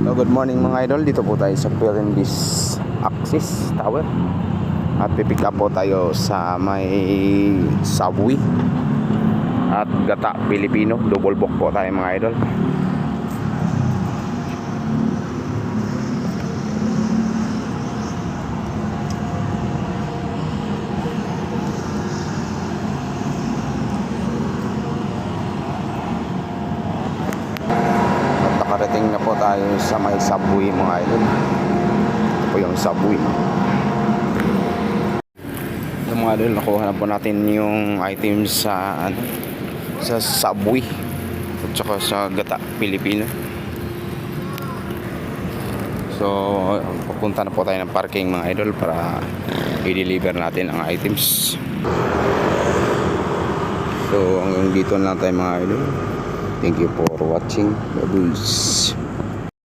So, good morning mga idol. Dito po tayo sa Philippines Axis Tower. At pipick up po tayo sa may Subway at Gata Pilipino. Double book po tayo mga idol. Nakarating na po tayo sa may Subway mga idol. Ito po yung Subway. Yung mga idol, nakuha na po natin yung items sa Subway at saka sa Gata Pilipino. So pupunta na po tayo ng parking mga idol para i-deliver natin ang items. So hanggang dito na lang tayo mga idol. Thank you for watching. Bye-bye.